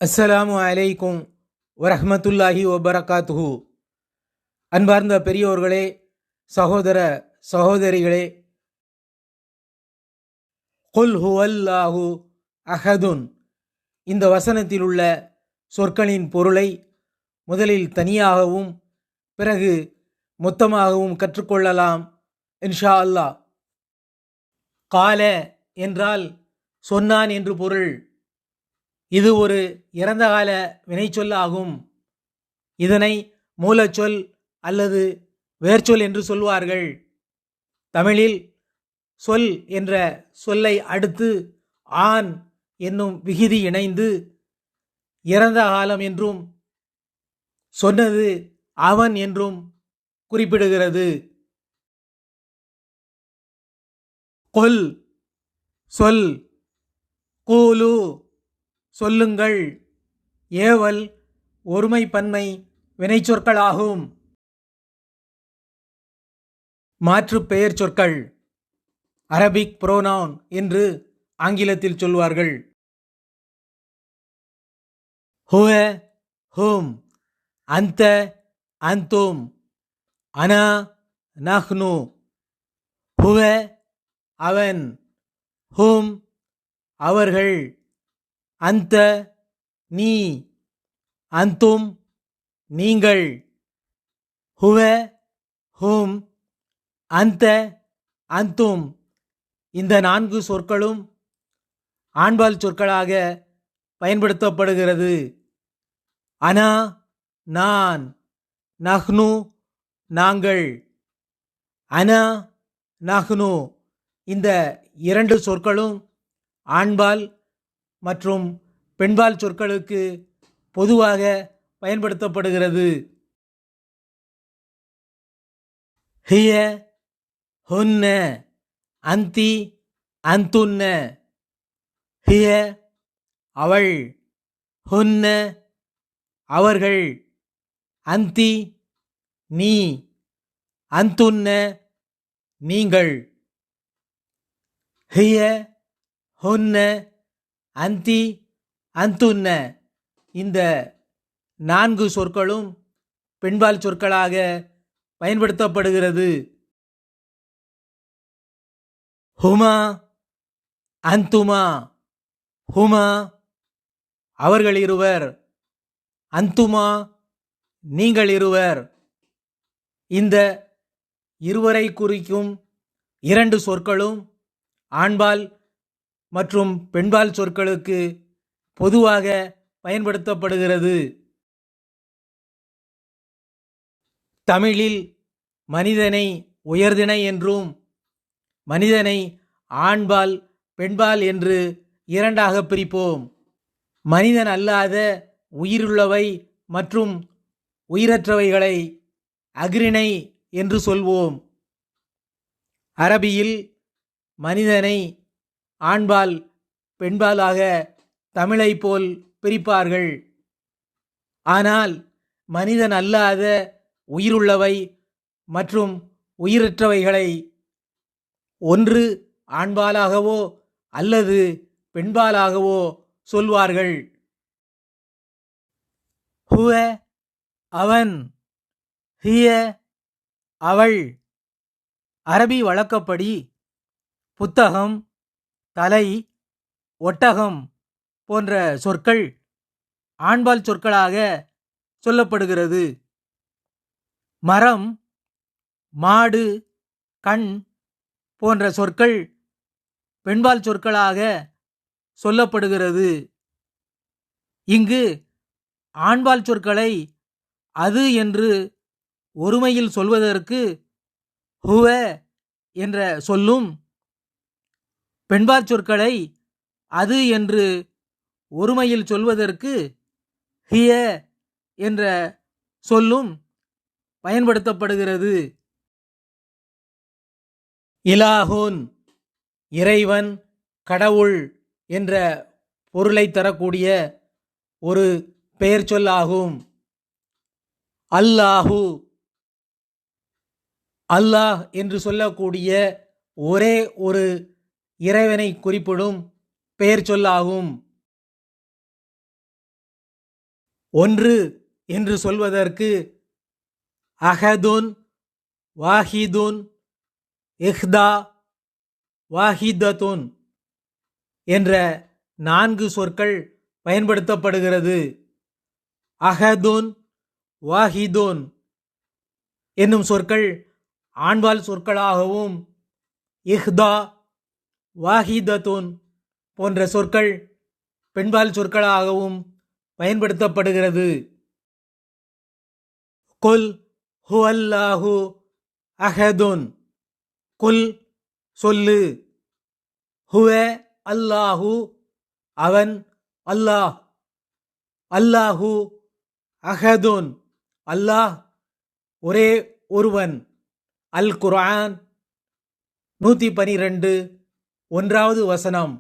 அஸ்ஸலாமு அலைக்கும் வரஹ்மத்துல்லாஹி வபரகாத்துஹு. அன்பார்ந்த பெரியோர்களே, சகோதர சகோதரிகளே, குல் ஹுவல்லாஹு அஹதுன் இந்த வசனத்தில் உள்ள சொற்களின் பொருளை முதலில் தனியாகவும் பிறகு மொத்தமாகவும் கற்றுக்கொள்ளலாம் இன்ஷா அல்லாஹ். கால என்றால் சொன்னான் என்று பொருள். இது ஒரு இறந்த கால வினைச்சொல் ஆகும். இதனை மூலச்சொல் அல்லது வேர்ச்சொல் என்று சொல்வார்கள். தமிழில் சொல் என்ற சொல்லை அடுத்து ஆன் என்னும் விகுதி இணைந்து இறந்த காலம் என்றும் சொன்னது அவன் என்றும் குறிப்பிடுகிறது. கொல் சொல், கூலு சொல்லுங்கள், ஏவல் ஒருமை பன்மை வினைச்சொற்களாகும். மாற்று பெயர் சொற்கள் அரபிக் புரோனவுன் என்று ஆங்கிலத்தில் சொல்வார்கள். ஹுவ ஹும், அந்த அந்தும், அனா நஹ்னு. ஹுவ அவன், ஹும் அவர்கள், அந்த நீ, அந்தும் நீங்கள். ஹுவ ஹும் அந்த அந்தும் இந்த 4 சொற்களும் ஆண்பால் சொற்களாக பயன்படுத்தப்படுகிறது. அனா நான், நஹ்னு நாங்கள். அனா நஹ்னு இந்த 2 சொற்களும் ஆண்பால் மற்றும் பெண்பால் சொற்களுக்கு பொதுவாக பயன்படுத்தப்படுகிறது. ஹிய ஹுன்ன, அந்தி அந்துன்ன. ஹிய அவள், ஹுன்ன அவர்கள், அந்தி நீ, அந்துன்ன நீங்கள். ஹிய ஹுன்ன அந்தி அந்துன்ன இந்த 4 சொற்களும் பெண்பால் சொற்களாக பயன்படுத்தப்படுகிறது. ஹுமா அந்துமா, ஹுமா அவர்கள் இருவர், அந்துமா நீங்கள் இருவர். இந்த இருவரை குறிக்கும் 2 சொற்களும் ஆண்பால் மற்றும் பெண்பால் சொற்களுக்கு பொதுவாக பயன்படுத்தப்படுகிறது. தமிழில் மனிதனை உயர்திணை என்றும் மனிதனை ஆண்பால் பெண்பால் என்று 2ஆக பிரிப்போம். மனிதன் அல்லாத உயிருள்ளவை மற்றும் உயிரற்றவைகளை அஃறிணை என்று சொல்வோம். அரபியில் மனிதனை ஆண்பால் பெண்பாலாக தமிழை போல் பிரிப்பார்கள். ஆனால் மனிதன் அல்லாத உயிருள்ளவை மற்றும் உயிரற்றவைகளை ஒன்று ஆண்பாலாகவோ அல்லது பெண்பாலாகவோ சொல்வார்கள். ஹுவ அவன், ஹிய அவள். அரபி வழக்கப்படி புத்தகம், தலை, ஒட்டகம் போன்ற சொற்கள் ஆண்பால் சொற்களாக சொல்லப்படுகிறது. மரம், மாடு, கண் போன்ற சொற்கள் பெண்பால் சொற்களாக சொல்லப்படுகிறது. இங்கு ஆண்பால் சொற்களை அது என்று ஒருமையில் சொல்வதற்கு ஹுவ என்ற சொல்லும், பெண்பால் சொற்களை அது என்று ஒருமையில் சொல்வதற்கு ஹிய என்ற சொல்லும் பயன்படுத்தப்படுகிறது. இலாஹுன் இறைவன், கடவுள் என்ற பொருளை தரக்கூடிய ஒரு பெயர் சொல்லாகும். அல்லாஹு அல்லாஹ் என்று சொல்லக்கூடிய ஒரே ஒரு இறைவனை குறிப்பிடும் பெயர் சொல்லாகும். ஒன்று என்று சொல்வதற்கு அஹதுன், வாஹிதுன், இஹ்தா, வாஹிதத்துன் என்ற 4 சொற்கள் பயன்படுத்தப்படுகிறது. அஹதுன், வாஹிதுன் என்னும் சொற்கள் ஆண்பால் சொற்களாகவும், இஹ்தா, வாஹிதத்துன் போன்ற சொற்கள் பெண்பால் சொற்களாகவும் பயன்படுத்தப்படுகிறது. குல் ஹுவல்லாஹு அஹதுன். குல் சொல்லு. ஹுவ அல்லாஹு அவன் அல்லாஹ். அல்லாஹு அஹதுன் அல்லாஹ் ஒரே ஒருவன். அல் குர்ஆன் 112 1வது வசனம்.